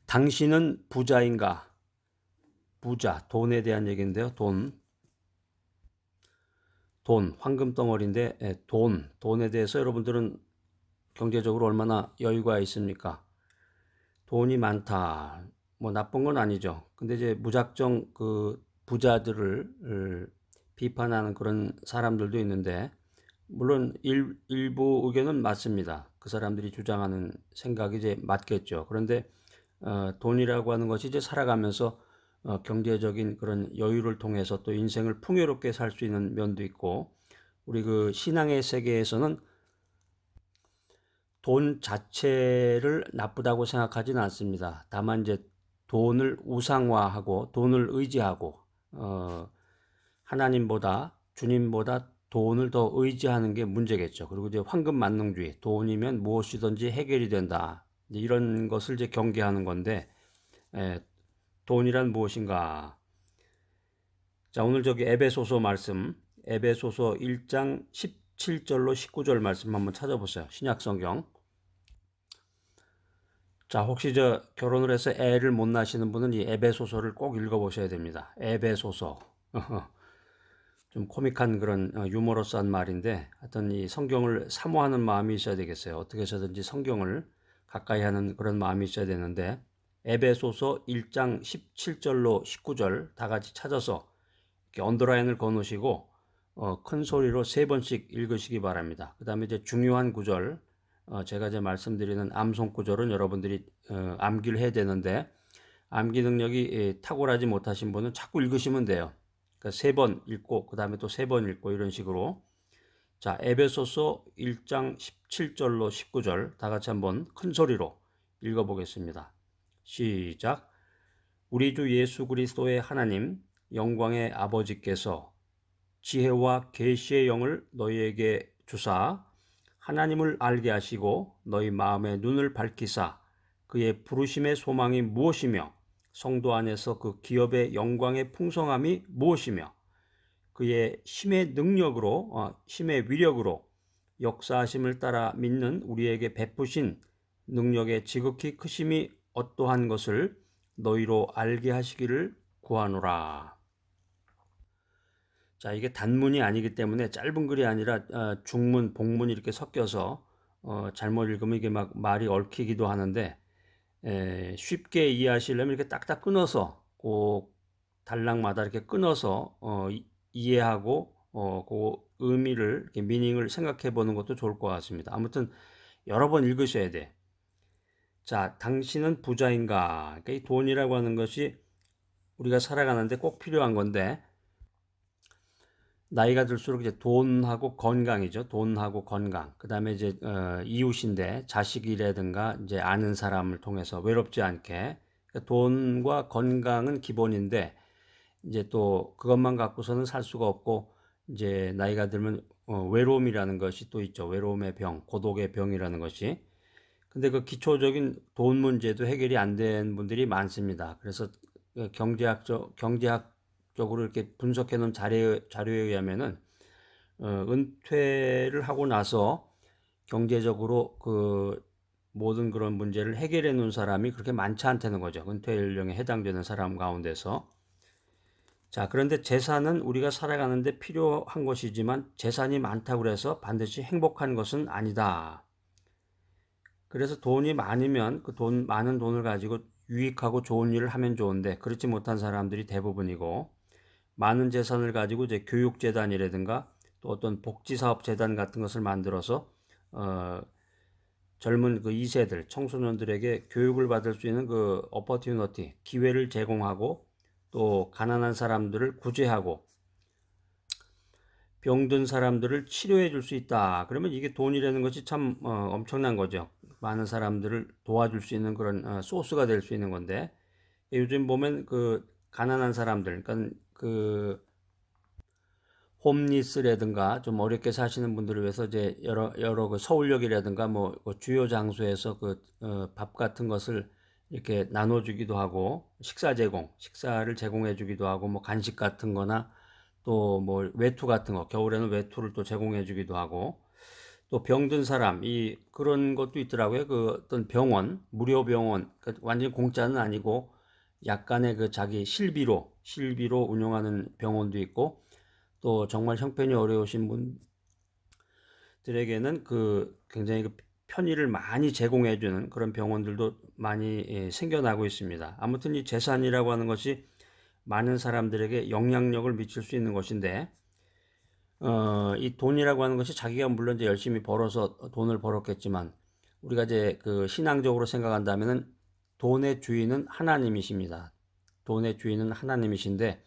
당신은 부자인가? 부자, 돈에 대한 얘기인데요. 돈, 황금 덩어리인데 돈에 대해서 여러분들은 경제적으로 얼마나 여유가 있습니까? 돈이 많다. 뭐 나쁜 건 아니죠. 근데 이제 무작정 그 부자들을 비판하는 그런 사람들도 있는데, 물론 일부 의견은 맞습니다. 그 사람들이 주장하는 생각이 이제 맞겠죠. 그런데 돈이라고 하는 것이 이제 살아가면서 경제적인 그런 여유를 통해서 또 인생을 풍요롭게 살 수 있는 면도 있고, 우리 그 신앙의 세계에서는 돈 자체를 나쁘다고 생각하지는 않습니다. 다만 이제 돈을 우상화하고 돈을 의지하고 하나님보다 주님보다 돈을 더 의지하는 게 문제겠죠. 그리고 이제 황금 만능주의, 돈이면 무엇이든지 해결이 된다. 이런 것을 이제 경계하는 건데, 돈이란 무엇인가? 자, 오늘 저기 에베소서 말씀, 에베소서 1장 17절로 19절 말씀 한번 찾아보세요. 신약 성경. 자, 혹시 저 결혼을 해서 애를 못 낳으시는 분은 이 에베소서를 꼭 읽어보셔야 됩니다. 에베소서. 좀 코믹한 그런 유머러스한 말인데, 하여튼 이 성경을 사모하는 마음이 있어야 되겠어요. 어떻게 해서든지 성경을 가까이 하는 그런 마음이 있어야 되는데, 에베소서 1장 17절로 19절 다 같이 찾아서 이렇게 언더라인을 거놓으시고 큰 소리로 3번씩 읽으시기 바랍니다. 그 다음에 이제 중요한 구절, 제가 이제 말씀드리는 암송 구절은 여러분들이 암기를 해야 되는데, 암기 능력이 탁월하지 못하신 분은 자꾸 읽으시면 돼요. 그러니까 3번 읽고 그 다음에 또 3번 읽고 이런 식으로. 자, 에베소서 1장 17절로 19절 다 같이 한번 큰 소리로 읽어보겠습니다. 시작. 우리 주 예수 그리스도의 하나님 영광의 아버지께서 지혜와 계시의 영을 너희에게 주사 하나님을 알게 하시고 너희 마음의 눈을 밝히사 그의 부르심의 소망이 무엇이며 성도 안에서 그 기업의 영광의 풍성함이 무엇이며 그의 힘의 능력으로 힘의 위력으로 역사하심을 따라 믿는 우리에게 베푸신 능력의 지극히 크심이 어떠한 것을 너희로 알게 하시기를 구하노라. 자, 이게 단문이 아니기 때문에 짧은 글이 아니라 중문, 복문이 이렇게 섞여서 잘못 읽으면 이게 막 말이 얽히기도 하는데, 쉽게 이해하시려면 이렇게 딱딱 끊어서 그 단락마다 이렇게 끊어서 이해하고 그 의미를 이렇게 미닝을 생각해 보는 것도 좋을 것 같습니다. 아무튼 여러 번 읽으셔야 돼. 자, 당신은 부자인가? 그러니까 이 돈이라고 하는 것이 우리가 살아가는데 꼭 필요한 건데, 나이가 들수록 이제 돈하고 건강이죠. 돈하고 건강. 그 다음에 이제 이웃인데 자식이라든가 이제 아는 사람을 통해서 외롭지 않게. 그러니까 돈과 건강은 기본인데, 이제 또 그것만 갖고서는 살 수가 없고, 이제 나이가 들면 외로움이라는 것이 또 있죠. 외로움의 병, 고독의 병이라는 것이. 근데 그 기초적인 돈 문제도 해결이 안 된 분들이 많습니다. 그래서 경제학적으로 이렇게 분석해 놓은 자료에 의하면은 은퇴를 하고 나서 경제적으로 그 모든 그런 문제를 해결해 놓은 사람이 그렇게 많지 않다는 거죠. 은퇴 연령에 해당되는 사람 가운데서. 자, 그런데 재산은 우리가 살아가는데 필요한 것이지만 재산이 많다고 해서 반드시 행복한 것은 아니다. 그래서 돈이 많으면 그 많은 돈을 가지고 유익하고 좋은 일을 하면 좋은데, 그렇지 못한 사람들이 대부분이고, 많은 재산을 가지고 이제 교육재단이라든가 또 어떤 복지사업재단 같은 것을 만들어서 젊은 그 2세들, 청소년들에게 교육을 받을 수 있는 그 어퍼튜너티, 기회를 제공하고, 또 가난한 사람들을 구제하고 병든 사람들을 치료해 줄 수 있다. 그러면 이게 돈이라는 것이 참 엄청난 거죠. 많은 사람들을 도와줄 수 있는 그런 소스가 될 수 있는 건데, 요즘 보면 그 가난한 사람들, 그러니까 그 홈리스라든가 좀 어렵게 사시는 분들을 위해서 이제 여러 그 서울역이라든가 뭐 주요 장소에서 그 밥 같은 것을 이렇게 나눠주기도 하고, 식사를 제공해주기도 하고, 뭐 간식 같은 거나 또 뭐 외투 같은 거, 겨울에는 외투를 또 제공해주기도 하고, 또 병든 사람, 그런 것도 있더라고요. 그 어떤 병원, 무료 병원, 완전히 공짜는 아니고 약간의 그 자기 실비로 운영하는 병원도 있고, 또 정말 형편이 어려우신 분들에게는 굉장히 편의를 많이 제공해주는 그런 병원들도 많이 생겨나고 있습니다. 아무튼 이 재산이라고 하는 것이 많은 사람들에게 영향력을 미칠 수 있는 것인데, 이 돈이라고 하는 것이 자기가 물론 이제 열심히 벌어서 돈을 벌었겠지만, 우리가 이제 신앙적으로 생각한다면은 돈의 주인은 하나님이십니다. 돈의 주인은 하나님이신데,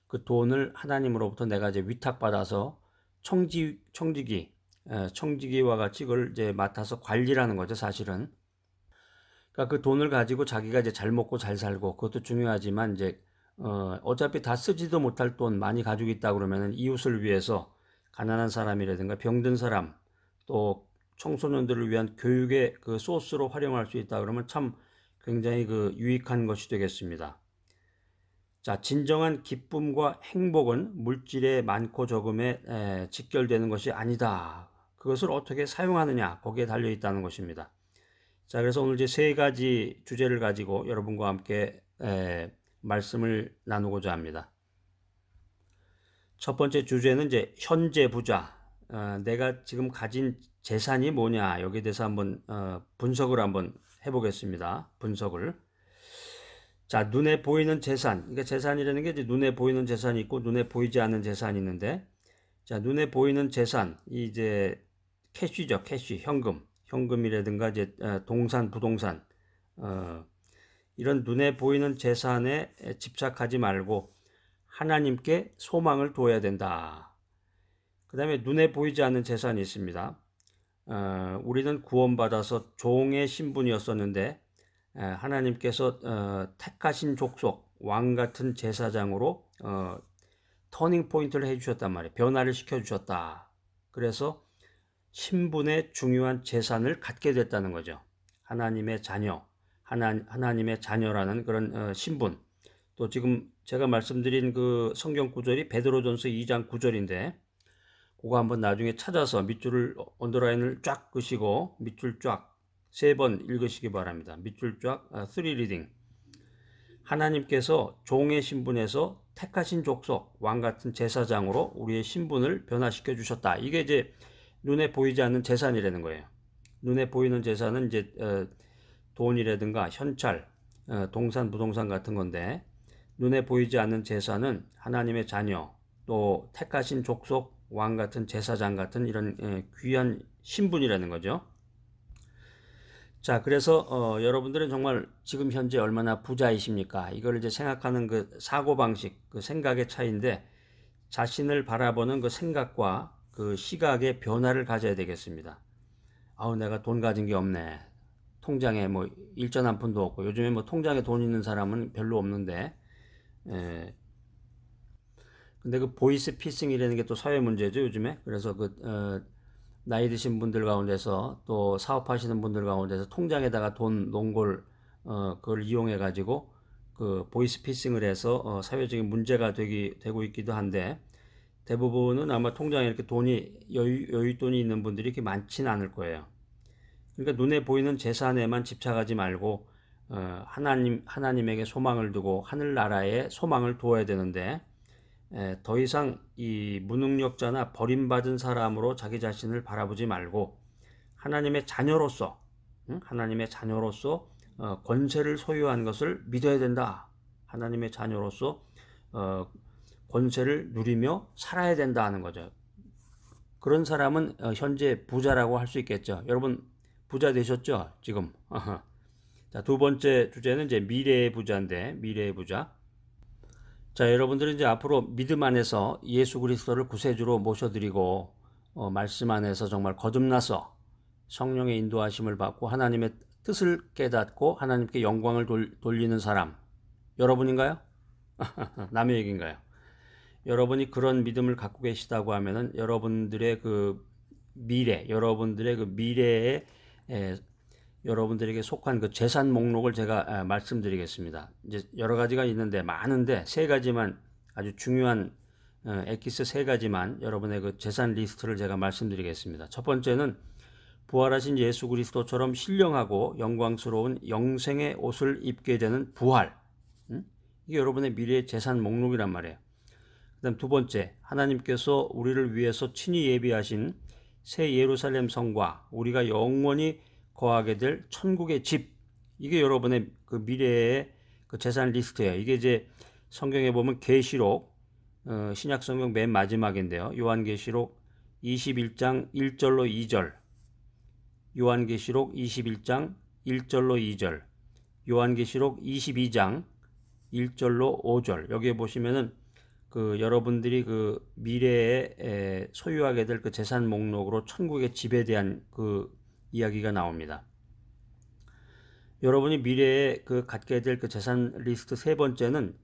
그 돈을 하나님으로부터 내가 이제 위탁받아서 청지기와 같이 그걸 이제 맡아서 관리라는 거죠, 사실은. 그러니까 그 돈을 가지고 자기가 이제 잘 먹고 잘 살고, 그것도 중요하지만 이제 어차피 다 쓰지도 못할 돈 많이 가지고 있다 그러면은 이웃을 위해서 가난한 사람이라든가 병든 사람, 또 청소년들을 위한 교육의 그 소스로 활용할 수 있다 그러면 참 굉장히 유익한 것이 되겠습니다. 자, 진정한 기쁨과 행복은 물질의 많고 적음에 직결되는 것이 아니다. 그것을 어떻게 사용하느냐, 거기에 달려 있다는 것입니다. 자, 그래서 오늘 이제 세 가지 주제를 가지고 여러분과 함께 말씀을 나누고자 합니다. 첫 번째 주제는 이제 현재 부자, 내가 지금 가진 재산이 뭐냐, 여기에 대해서 한번 분석을 한번 해보겠습니다. 분석을. 자, 눈에 보이는 재산. 그러니까 재산이라는 게 이제 눈에 보이는 재산이 있고 눈에 보이지 않는 재산이 있는데, 자, 눈에 보이는 재산, 이제 캐시죠, 캐시, 현금이라든가 이제 동산, 부동산, 이런 눈에 보이는 재산에 집착하지 말고 하나님께 소망을 둬야 된다. 그 다음에 눈에 보이지 않는 재산이 있습니다. 우리는 구원받아서 종의 신분이었었는데 하나님께서 택하신 족속, 왕 같은 제사장으로 터닝 포인트를 해주셨단 말이에요. 변화를 시켜주셨다. 그래서 신분의 중요한 재산을 갖게 됐다는 거죠. 하나님의 자녀, 하나님의 자녀라는 그런 신분. 또 지금 제가 말씀드린 그 성경 구절이 베드로전서 2장 9절인데 그거 한번 나중에 찾아서 밑줄을 언더라인을 쫙 그시고 밑줄 쫙 3번 읽으시기 바랍니다. 밑줄 쫙 3 리딩. 하나님께서 종의 신분에서 택하신 족속, 왕 같은 제사장으로 우리의 신분을 변화시켜 주셨다. 이게 이제 눈에 보이지 않는 재산이라는 거예요. 눈에 보이는 재산은 이제 돈이라든가 현찰, 동산, 부동산 같은 건데, 눈에 보이지 않는 재산은 하나님의 자녀, 또 택하신 족속, 왕 같은 제사장 같은 이런 귀한 신분이라는 거죠. 자, 그래서 여러분들은 정말 지금 현재 얼마나 부자이십니까? 이걸 이제 생각하는 그 사고방식, 그 생각의 차이인데, 자신을 바라보는 그 생각과 그 시각의 변화를 가져야 되겠습니다. 아우, 내가 돈 가진 게 없네. 통장에 뭐 일전 한 푼도 없고, 요즘에 뭐 통장에 돈 있는 사람은 별로 없는데, 근데 그 보이스 피싱이라는 게 또 사회 문제죠, 요즘에. 그래서 나이 드신 분들 가운데서 또 사업하시는 분들 가운데서 통장에다가 돈 놓은 걸, 그걸 이용해가지고 그 보이스 피싱을 해서 사회적인 문제가 되고 있기도 한데, 대부분은 아마 통장에 이렇게 여윳돈이 있는 분들이 이렇게 많지는 않을 거예요. 그러니까 눈에 보이는 재산에만 집착하지 말고, 하나님에게 소망을 두고 하늘나라에 소망을 두어야 되는데, 더 이상 이 무능력자나 버림받은 사람으로 자기 자신을 바라보지 말고 하나님의 자녀로서 권세를 소유한 것을 믿어야 된다. 하나님의 자녀로서 권세를 누리며 살아야 된다는 거죠. 그런 사람은 현재 부자라고 할 수 있겠죠. 여러분 부자 되셨죠? 지금. 자, 두 번째 주제는 이제 미래의 부자인데, 미래의 부자. 자, 여러분들은 이제 앞으로 믿음 안에서 예수 그리스도를 구세주로 모셔드리고 말씀 안에서 정말 거듭나서 성령의 인도하심을 받고 하나님의 뜻을 깨닫고 하나님께 영광을 돌리는 사람, 여러분인가요? 남의 얘기인가요? 여러분이 그런 믿음을 갖고 계시다고 하면은 여러분들의 그 미래에 여러분들에게 속한 그 재산 목록을 제가 말씀드리겠습니다. 이제 여러 가지가 있는데 많은데 세 가지만 아주 중요한 엑기스 세 가지만 여러분의 그 재산 리스트를 제가 말씀드리겠습니다. 첫 번째는 부활하신 예수 그리스도처럼 신령하고 영광스러운 영생의 옷을 입게 되는 부활. 이게 여러분의 미래의 재산 목록이란 말이에요. 그다음 두 번째, 하나님께서 우리를 위해서 친히 예비하신 새 예루살렘 성과 우리가 영원히 거하게 될 천국의 집. 이게 여러분의 그 미래의 그 재산 리스트예요. 이게 이제 성경에 보면 계시록 신약 성경 맨 마지막인데요. 요한계시록 21장 1절로 2절. 요한계시록 21장 1절로 2절. 요한계시록 22장 1절로 5절. 여기에 보시면은 그 여러분들이 그 미래에 소유하게 될 그 재산 목록으로 천국의 집에 대한 그 이야기가 나옵니다. 여러분이 미래에 그 갖게 될 그 재산 리스트 세 번째는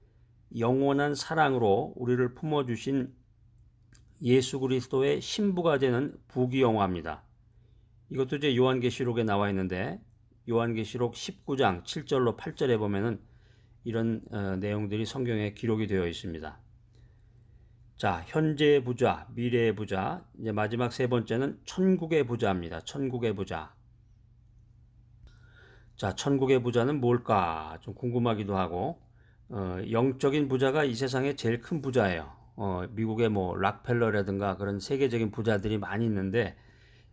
영원한 사랑으로 우리를 품어주신 예수 그리스도의 신부가 되는 부귀영화입니다. 이것도 이제 요한계시록에 나와 있는데 요한계시록 19장 7절로 8절에 보면은 이런 내용들이 성경에 기록이 되어 있습니다. 자, 현재의 부자, 미래의 부자, 이제 마지막 세 번째는 천국의 부자입니다. 천국의 부자. 자, 천국의 부자는 뭘까? 좀 궁금하기도 하고, 영적인 부자가 이 세상에 제일 큰 부자예요. 미국의 뭐 락펠러라든가 그런 세계적인 부자들이 많이 있는데,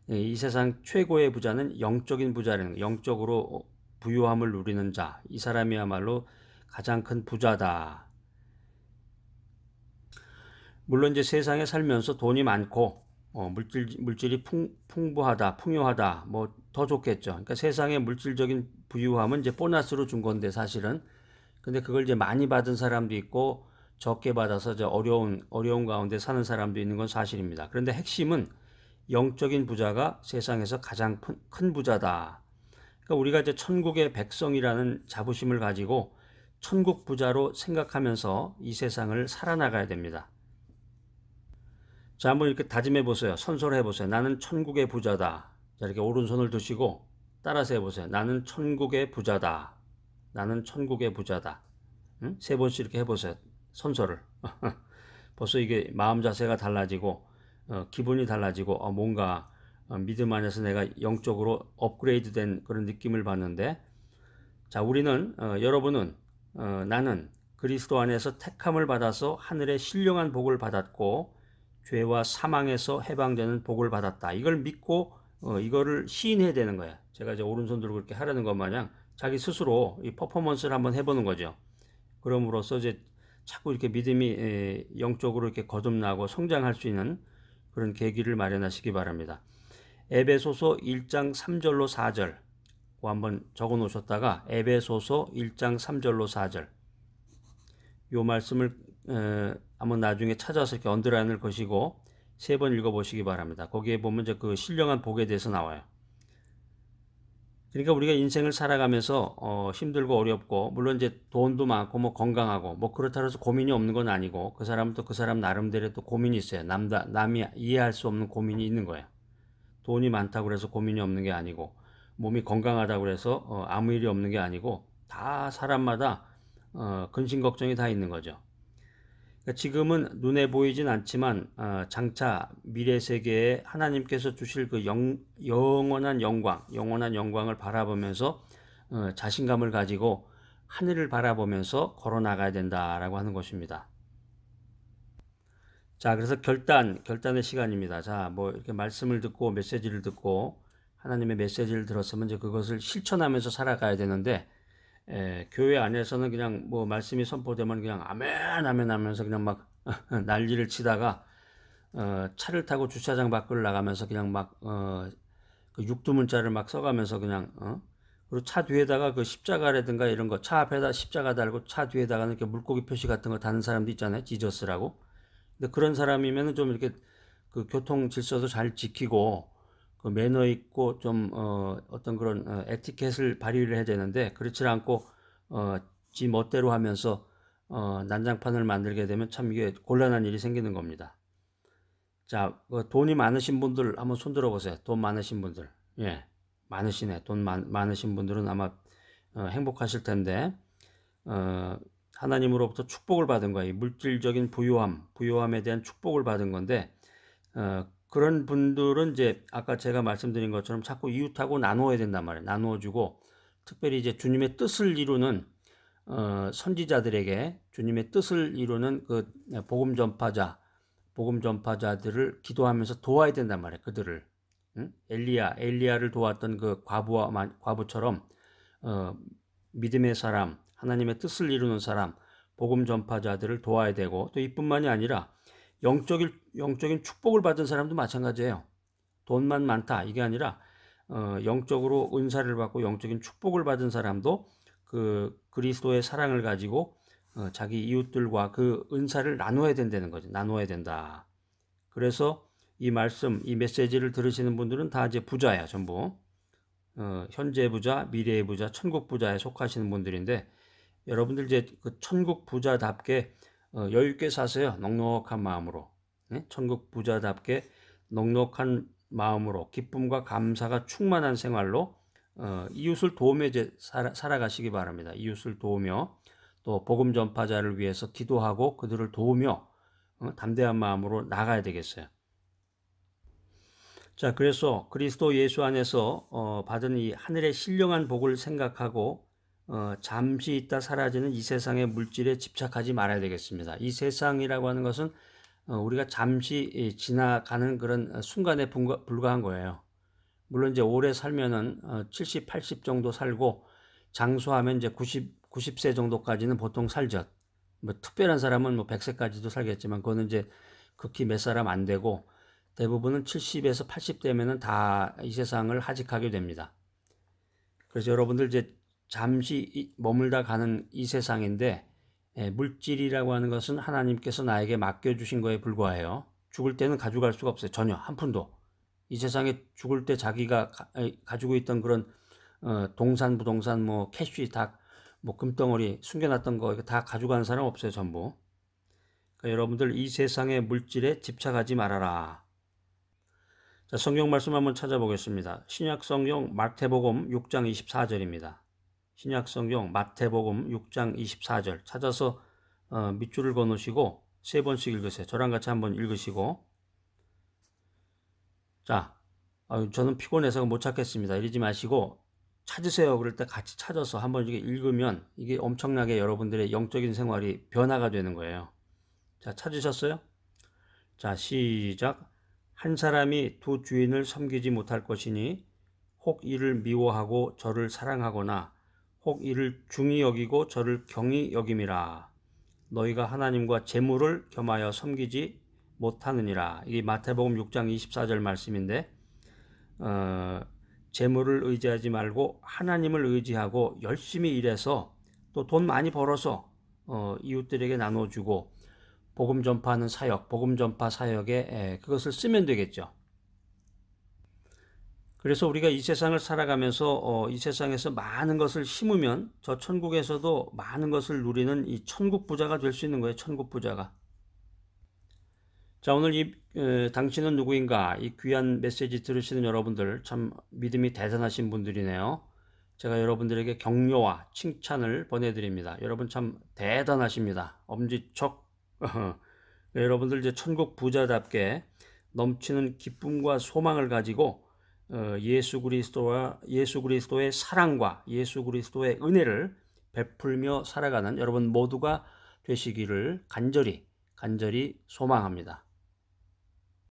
이 세상 최고의 부자는 영적인 부자라는, 영적으로 부유함을 누리는 자. 이 사람이야말로 가장 큰 부자다. 물론 이제 세상에 살면서 돈이 많고 물질이 풍부하다, 풍요하다, 뭐 더 좋겠죠. 그러니까 세상의 물질적인 부유함은 이제 보너스로 준 건데 사실은. 근데 그걸 이제 많이 받은 사람도 있고 적게 받아서 이제 어려운 가운데 사는 사람도 있는 건 사실입니다. 그런데 핵심은 영적인 부자가 세상에서 가장 큰 부자다. 그러니까 우리가 이제 천국의 백성이라는 자부심을 가지고 천국 부자로 생각하면서 이 세상을 살아나가야 됩니다. 자, 한번 이렇게 다짐해 보세요. 선서를 해 보세요. 나는 천국의 부자다. 자, 이렇게 오른손을 드시고 따라서 해 보세요. 나는 천국의 부자다. 나는 천국의 부자다. 응? 세 번씩 이렇게 해 보세요. 선서를. 벌써 이게 마음 자세가 달라지고 기분이 달라지고 뭔가 믿음 안에서 내가 영적으로 업그레이드 된 그런 느낌을 받는데, 자, 우리는 여러분은 나는 그리스도 안에서 택함을 받아서 하늘의 신령한 복을 받았고 죄와 사망에서 해방되는 복을 받았다. 이걸 믿고 이거를 시인해야 되는 거야. 제가 이제 오른손 들고 그렇게 하라는 것 마냥 자기 스스로 이 퍼포먼스를 한번 해보는 거죠. 그럼으로써 이제 자꾸 이렇게 믿음이 영적으로 이렇게 거듭나고 성장할 수 있는 그런 계기를 마련하시기 바랍니다. 에베소서 1장 3절로 4절 한번 적어 놓으셨다가 에베소서 1장 3절로 4절 요 말씀을 한번 나중에 찾아서 이렇게 언더라인을 거시고 세 번 읽어보시기 바랍니다. 거기에 보면 이제 그 신령한 복에 대해서 나와요. 그러니까 우리가 인생을 살아가면서 힘들고 어렵고 물론 이제 돈도 많고 뭐 건강하고 뭐 그렇다고 해서 고민이 없는 건 아니고 그 사람은 또 그 사람 나름대로 또 고민이 있어요. 남이 이해할 수 없는 고민이 있는 거예요. 돈이 많다고 해서 고민이 없는 게 아니고 몸이 건강하다고 해서 아무 일이 없는 게 아니고 다 사람마다 근심 걱정이 다 있는 거죠. 그러니까 지금은 눈에 보이진 않지만 장차 미래 세계에 하나님께서 주실 그 영원한 영광을 바라보면서 자신감을 가지고 하늘을 바라보면서 걸어나가야 된다라고 하는 것입니다. 자, 그래서 결단의 시간입니다. 자, 뭐 이렇게 말씀을 듣고 메시지를 듣고 하나님의 메시지를 들었으면 이제 그것을 실천하면서 살아가야 되는데 교회 안에서는 그냥 뭐 말씀이 선포되면 그냥 아멘 아멘 하면서 그냥 막 난리를 치다가 차를 타고 주차장 밖을 나가면서 그냥 막 그 육두문자를 막 써가면서 그냥 그리고 차 뒤에다가 그 십자가라든가 이런 거 차 앞에다 십자가 달고 차 뒤에다가는 이렇게 물고기 표시 같은 거 다는 사람도 있잖아요. 지저스라고. 근데 그런 사람이면은 좀 이렇게 그 교통 질서도 잘 지키고 그 매너 있고 좀 어떤 그런 에티켓을 발휘를 해야 되는데 그렇지 않고 지 멋대로 하면서 난장판을 만들게 되면 참 이게 곤란한 일이 생기는 겁니다. 자, 돈이 많으신 분들 한번 손 들어 보세요. 돈 많으신 분들. 예. 많으시네. 돈 많으신 분들은 아마 행복하실 텐데 하나님으로부터 축복을 받은 거예요. 물질적인 부요함에 대한 축복을 받은 건데, 그런 분들은 이제 아까 제가 말씀드린 것처럼 자꾸 이웃하고 나누어야 된단 말이에요. 나누어주고, 특별히 이제 주님의 뜻을 이루는 선지자들에게 주님의 뜻을 이루는 그 복음 전파자들을 기도하면서 도와야 된단 말이에요. 그들을. 엘리야를 도왔던 그 과부처럼 믿음의 사람, 하나님의 뜻을 이루는 사람, 복음 전파자들을 도와야 되고, 또 이뿐만이 아니라 영적인 축복을 받은 사람도 마찬가지예요. 돈만 많다 이게 아니라 영적으로 은사를 받고 영적인 축복을 받은 사람도 그 그리스도의 사랑을 가지고 자기 이웃들과 그 은사를 나눠야 된다는 거죠. 나눠야 된다. 그래서 이 말씀, 이 메시지를 들으시는 분들은 다 이제 부자야, 전부. 현재 부자, 미래의 부자, 천국 부자에 속하시는 분들인데, 여러분들 이제 그 천국 부자답게 여유 있게 사세요. 넉넉한 마음으로. 네? 천국 부자답게 넉넉한 마음으로 기쁨과 감사가 충만한 생활로 이웃을 도우며 이제 살아가시기 바랍니다. 이웃을 도우며 또 복음 전파자를 위해서 기도하고 그들을 도우며 담대한 마음으로 나가야 되겠어요. 자, 그래서 그리스도 예수 안에서 받은 이 하늘의 신령한 복을 생각하고 잠시 있다 사라지는 이 세상의 물질에 집착하지 말아야 되겠습니다. 이 세상이라고 하는 것은 우리가 잠시 지나가는 그런 순간에 불과한 거예요. 물론 이제 오래 살면은 70, 80 정도 살고 장수하면 이제 90세 정도까지는 보통 살죠. 뭐 특별한 사람은 뭐 100세까지도 살겠지만 그거는 이제 극히 몇 사람 안 되고 대부분은 70에서 80 되면은 다 이 세상을 하직하게 됩니다. 그래서 여러분들 이제 잠시 머물다 가는 이 세상인데 물질이라고 하는 것은 하나님께서 나에게 맡겨주신 거에 불과해요. 죽을 때는 가져갈 수가 없어요. 전혀 한 푼도. 이 세상에 죽을 때 자기가 가지고 있던 그런 동산, 부동산, 뭐 캐시 다, 뭐 금덩어리 숨겨놨던 거 다 가져가는 사람 없어요. 전부. 그러니까 여러분들 이 세상의 물질에 집착하지 말아라. 자, 성경 말씀 한번 찾아보겠습니다. 신약 성경 마태복음 6장 24절입니다. 신약 성경 마태복음 6장 24절 찾아서 밑줄을 그어놓으시고 세 번씩 읽으세요. 저랑 같이 한번 읽으시고. 자, 저는 피곤해서 못 찾겠습니다. 이러지 마시고 찾으세요. 그럴 때 같이 찾아서 한번 이게 읽으면 이게 엄청나게 여러분들의 영적인 생활이 변화가 되는 거예요. 자, 찾으셨어요? 자, 시작. 한 사람이 두 주인을 섬기지 못할 것이니 혹 이를 미워하고 저를 사랑하거나 혹 이를 중히 여기고 저를 경히 여김이라. 너희가 하나님과 재물을 겸하여 섬기지 못하느니라. 이게 마태복음 6장 24절 말씀인데 재물을 의지하지 말고 하나님을 의지하고 열심히 일해서 또 돈 많이 벌어서 이웃들에게 나눠주고 복음 전파하는 사역, 복음 전파 사역에 그것을 쓰면 되겠죠. 그래서 우리가 이 세상을 살아가면서 이 세상에서 많은 것을 심으면 저 천국에서도 많은 것을 누리는 이 천국 부자가 될 수 있는 거예요. 천국 부자가. 자, 오늘 당신은 누구인가? 이 귀한 메시지 들으시는 여러분들 참 믿음이 대단하신 분들이네요. 제가 여러분들에게 격려와 칭찬을 보내드립니다. 여러분 참 대단하십니다. 엄지척. 여러분들 이제 천국 부자답게 넘치는 기쁨과 소망을 가지고 예수 그리스도의 사랑과 예수 그리스도의 은혜를 베풀며 살아가는 여러분 모두가 되시기를 간절히 소망합니다.